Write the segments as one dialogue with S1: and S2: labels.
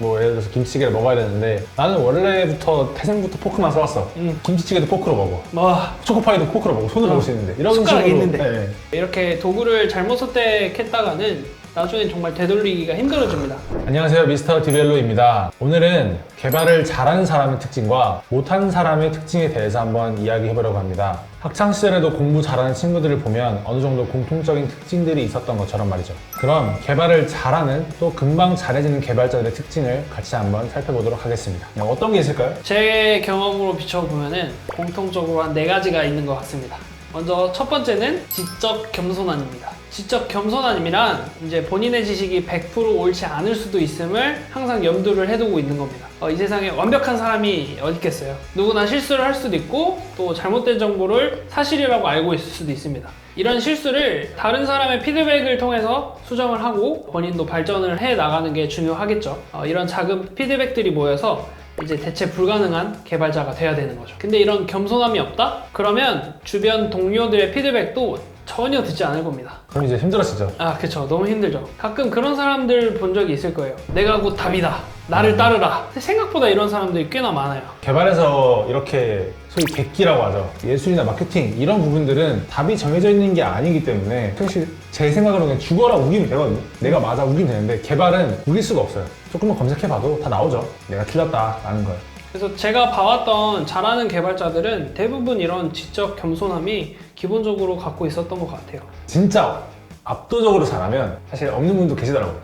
S1: 뭐 예를 들어서 김치찌개를 먹어야 되는데 나는 원래부터 태생부터 포크만 써왔어. 김치찌개도 포크로 먹어. 초코파이도 포크로 먹어. 손으로 먹을 수 있는데 이런
S2: 숟가락이
S1: 식으로,
S2: 있는데. 이렇게 도구를 잘못 선택했다가는 나중엔 정말 되돌리기가 힘들어집니다.
S1: 안녕하세요, 미스터 디벨로입니다. 오늘은 개발을 잘하는 사람의 특징과 못하는 사람의 특징에 대해서 한번 이야기해보려고 합니다. 학창시절에도 공부 잘하는 친구들을 보면 어느 정도 공통적인 특징들이 있었던 것처럼 말이죠. 그럼 개발을 잘하는 또 금방 잘해지는 개발자들의 특징을 같이 한번 살펴보도록 하겠습니다. 어떤 게 있을까요?
S2: 제 경험으로 비춰보면은 공통적으로 한 4가지가 있는 것 같습니다. 먼저 첫 번째는 지적 겸손함입니다. 지적 겸손함이란 이제 본인의 지식이 100% 옳지 않을 수도 있음을 항상 염두를 해두고 있는 겁니다. 이 세상에 완벽한 사람이 어디 있겠어요? 누구나 실수를 할 수도 있고 또 잘못된 정보를 사실이라고 알고 있을 수도 있습니다. 이런 실수를 다른 사람의 피드백을 통해서 수정을 하고 본인도 발전을 해 나가는 게 중요하겠죠. 이런 작은 피드백들이 모여서 이제 대체 불가능한 개발자가 돼야 되는 거죠. 근데 이런 겸손함이 없다? 그러면 주변 동료들의 피드백도 전혀 듣지 않을 겁니다.
S1: 그럼 이제 힘들어지죠.
S2: 그쵸. 너무 힘들죠. 가끔 그런 사람들 본 적이 있을 거예요. 내가 곧 답이다. 나를 따르라. 생각보다 이런 사람들이 꽤나 많아요.
S1: 개발에서 이렇게 소위 객기라고 하죠. 예술이나 마케팅 이런 부분들은 답이 정해져 있는 게 아니기 때문에 사실 제 생각으로는 그냥 죽어라 우기면 되거든요. 내가 맞아 우기면 되는데 개발은 우길 수가 없어요. 조금만 검색해봐도 다 나오죠. 내가 틀렸다라는 거예요.
S2: 그래서 제가 봐왔던 잘하는 개발자들은 대부분 이런 지적 겸손함이 기본적으로 갖고 있었던 것 같아요.
S1: 진짜 압도적으로 잘하면 사실 없는 분도 계시더라고요.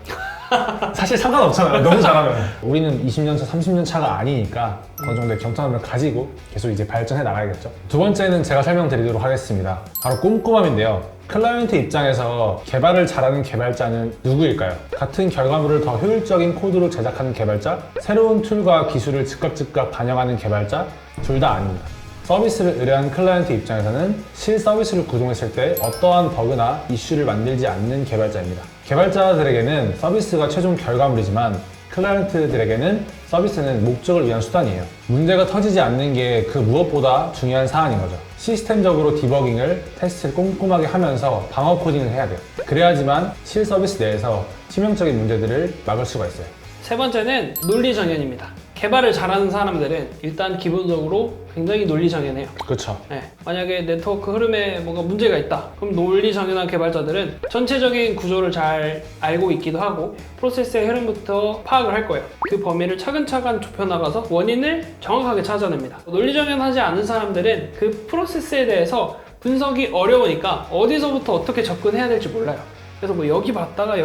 S1: 사실 상관없잖아요. 너무 잘하면. 우리는 20년 차, 30년 차가 아니니까 어느 정도의 겸손함을 가지고 계속 이제 발전해 나가야겠죠. 두 번째는 제가 설명드리도록 하겠습니다. 바로 꼼꼼함인데요. 클라이언트 입장에서 개발을 잘하는 개발자는 누구일까요? 같은 결과물을 더 효율적인 코드로 제작하는 개발자? 새로운 툴과 기술을 즉각 반영하는 개발자? 둘 다 아닙니다. 서비스를 의뢰한 클라이언트 입장에서는 실서비스를 구동했을 때 어떠한 버그나 이슈를 만들지 않는 개발자입니다. 개발자들에게는 서비스가 최종 결과물이지만 클라이언트들에게는 서비스는 목적을 위한 수단이에요. 문제가 터지지 않는 게 그 무엇보다 중요한 사안인 거죠. 시스템적으로 디버깅을, 테스트를 꼼꼼하게 하면서 방어 코딩을 해야 돼요. 그래야지만 실서비스 내에서 치명적인 문제들을 막을 수가 있어요.
S2: 세 번째는 논리정연입니다. 개발을 잘하는 사람들은 일단 기본적으로 굉장히 논리정연해요.
S1: 그렇죠.
S2: 만약에 네트워크 흐름에 뭔가 문제가 있다. 그럼 논리정연한 개발자들은 전체적인 구조를 잘 알고 있기도 하고 프로세스의 흐름부터 파악을 할 거예요. 그 범위를 차근차근 좁혀나가서 원인을 정확하게 찾아냅니다. 논리정연하지 않은 사람들은 그 프로세스에 대해서 분석이 어려우니까 어디서부터 어떻게 접근해야 될지 몰라요. 그래서 뭐 여기 봤다가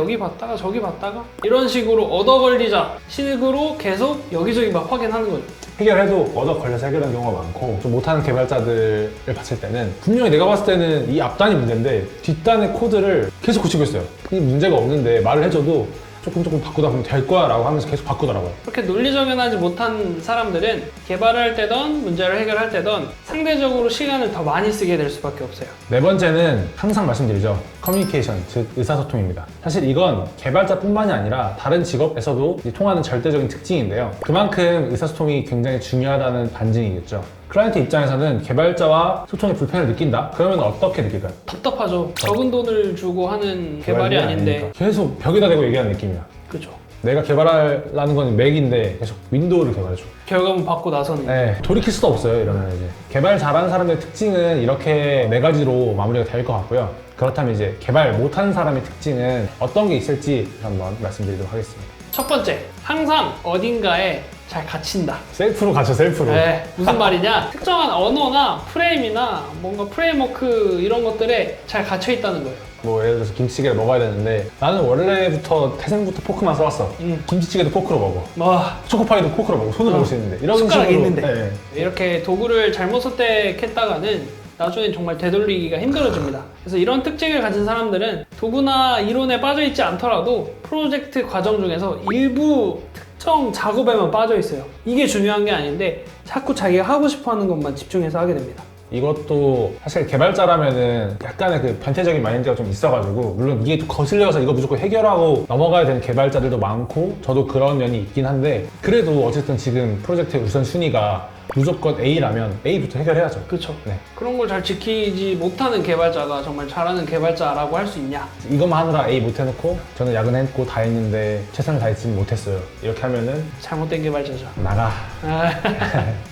S2: 저기 봤다가 이런 식으로 얻어 걸리자 식으로 계속 여기저기 막 확인하는 거죠.
S1: 해결해도 얻어 걸려서 해결하는 경우가 많고 좀 못하는 개발자들을 봤을 때는 분명히 내가 봤을 때는 이 앞단이 문제인데 뒷단의 코드를 계속 고치고 있어요. 이 문제가 없는데 말을 해줘도 조금 바꾸다 보면 될 거야 라고 하면서 계속 바꾸더라고요.
S2: 그렇게 논리정연하지 못한 사람들은 개발을 할 때든 문제를 해결할 때든 상대적으로 시간을 더 많이 쓰게 될 수밖에 없어요.
S1: 네 번째는 항상 말씀드리죠. 커뮤니케이션, 즉 의사소통입니다. 사실 이건 개발자뿐만이 아니라 다른 직업에서도 통하는 절대적인 특징인데요. 그만큼 의사소통이 굉장히 중요하다는 반증이겠죠. 클라이언트 입장에서는 개발자와 소통에 불편을 느낀다? 그러면 어떻게 느낄까요?
S2: 답답하죠. 적은 돈을 주고 하는 개발이 아닌데
S1: 아니니까. 계속 벽에다 대고 얘기하는 느낌이야.
S2: 그죠.
S1: 내가 개발하려는 건 맥인데 계속 윈도우를 개발해줘.
S2: 결과물 받고 나서는
S1: 돌이킬 수도 없어요. 이러면 이제 개발 잘하는 사람의 특징은 이렇게 4가지로 마무리가 될 것 같고요. 그렇다면 이제 개발 못하는 사람의 특징은 어떤 게 있을지 한번 말씀드리도록 하겠습니다.
S2: 첫 번째, 항상 어딘가에 잘 갇힌다.
S1: 셀프로 가죠, 셀프로.
S2: 무슨 말이냐? 특정한 언어나 프레임이나 뭔가 프레임워크 이런 것들에 잘 갇혀 있다는 거예요.
S1: 뭐 예를 들어서 김치찌개를 먹어야 되는데 나는 원래부터 태생부터 포크만 써왔어. 김치찌개도 포크로 먹어. 초코파이도 포크로 먹어. 손으로 먹을 수 있는데 이런
S2: 숟가락이
S1: 식으로,
S2: 있는데 이렇게 도구를 잘못 선택했다가는 나중엔 정말 되돌리기가 힘들어집니다. 그래서 이런 특징을 가진 사람들은 도구나 이론에 빠져있지 않더라도 프로젝트 과정 중에서 일부 특정 작업에만 빠져 있어요. 이게 중요한 게 아닌데 자꾸 자기가 하고 싶어 하는 것만 집중해서 하게 됩니다.
S1: 이것도 사실 개발자라면은 약간의 그 변태적인 마인드가 좀 있어가지고 물론 이게 거슬려서 이거 무조건 해결하고 넘어가야 되는 개발자들도 많고 저도 그런 면이 있긴 한데 그래도 어쨌든 지금 프로젝트의 우선순위가 무조건 A라면 A부터 해결해야죠.
S2: 그렇죠.
S1: 네.
S2: 그런 걸 잘 지키지 못하는 개발자가 정말 잘하는 개발자라고 할 수 있냐?
S1: 이것만 하느라 A 못 해놓고 저는 야근했고 다 했는데 최선을 다했지 못했어요. 이렇게 하면은
S2: 잘못된 개발자죠.
S1: 나가.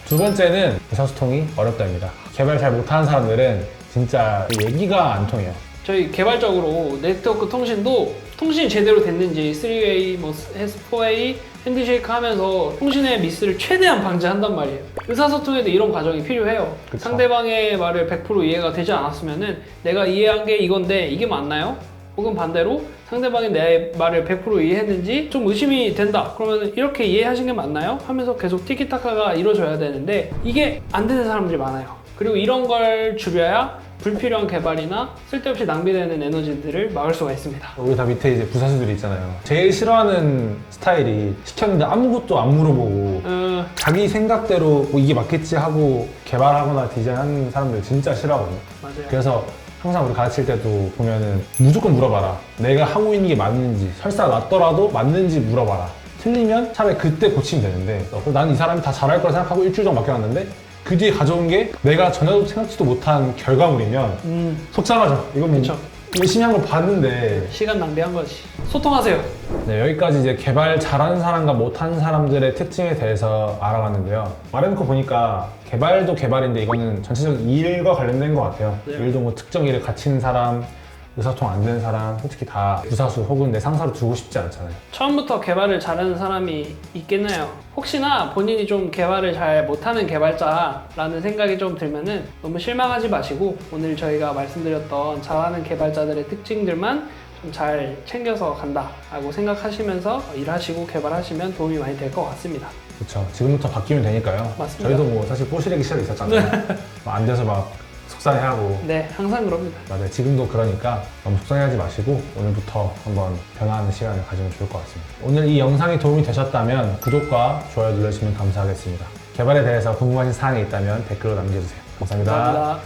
S1: 두 번째는 의사소통이 어렵다입니다. 개발 잘 못하는 사람들은 진짜 얘기가 안 통해요.
S2: 저희 개발적으로 네트워크 통신도 통신이 제대로 됐는지 3way, 뭐 4way, 핸드쉐이크 하면서 통신의 미스를 최대한 방지한단 말이에요. 의사소통에도 이런 과정이 필요해요.
S1: 그쵸.
S2: 상대방의 말을 100% 이해가 되지 않았으면은 내가 이해한 게 이건데 이게 맞나요? 혹은 반대로 상대방이 내 말을 100% 이해했는지 좀 의심이 된다. 그러면 이렇게 이해하신 게 맞나요? 하면서 계속 티키타카가 이루어져야 되는데 이게 안 되는 사람들이 많아요. 그리고 이런 걸 줄여야 불필요한 개발이나 쓸데없이 낭비되는 에너지들을 막을 수가 있습니다.
S1: 우리 다 밑에 이제 부사수들이 있잖아요. 제일 싫어하는 스타일이 시켰는데 아무것도 안 물어보고 자기 생각대로 뭐 이게 맞겠지 하고 개발하거나 디자인하는 사람들 진짜 싫어하거든요.
S2: 맞아요.
S1: 그래서 항상 우리 가르칠 때도 보면은 무조건 물어봐라. 내가 하고 있는 게 맞는지 설사 맞더라도 맞는지 물어봐라. 틀리면 차라리 그때 고치면 되는데 나는 이 사람이 다 잘할 거라 생각하고 일주일 정도 맡겨놨는데 그 뒤에 가져온 게 내가 전혀 생각지도 못한 결과물이면 속상하죠. 이건 뭐
S2: 그쵸.
S1: 열심히 한 걸 봤는데
S2: 시간 낭비한 거지. 소통하세요.
S1: 네, 여기까지 이제 개발 잘하는 사람과 못하는 사람들의 특징에 대해서 알아봤는데요. 말해놓고 보니까 개발도 개발인데 이거는 전체적인 일과 관련된 것 같아요.
S2: 네.
S1: 일도 뭐 특정 일을 갖추는 사람, 의사소통 안 되는 사람, 솔직히 다 부사수 혹은 내 상사로 두고 싶지 않잖아요.
S2: 처음부터 개발을 잘하는 사람이 있겠나요? 혹시나 본인이 좀 개발을 잘 못하는 개발자라는 생각이 좀 들면은 너무 실망하지 마시고 오늘 저희가 말씀드렸던 잘하는 개발자들의 특징들만 좀 잘 챙겨서 간다라고 생각하시면서 일하시고 개발하시면 도움이 많이 될 것 같습니다.
S1: 그렇죠. 지금부터 바뀌면 되니까요.
S2: 맞습니다.
S1: 저희도 뭐 사실 꼬시래기 시절이 있었잖아요. 안 돼서 막 속상해하고.
S2: 네, 항상 그럽니다.
S1: 맞아요. 지금도 그러니까 너무 속상해하지 마시고 오늘부터 한번 변화하는 시간을 가지면 좋을 것 같습니다. 오늘 이 영상이 도움이 되셨다면 구독과 좋아요 눌러주시면 감사하겠습니다. 개발에 대해서 궁금하신 사항이 있다면 댓글로 남겨주세요. 감사합니다.
S2: 감사합니다.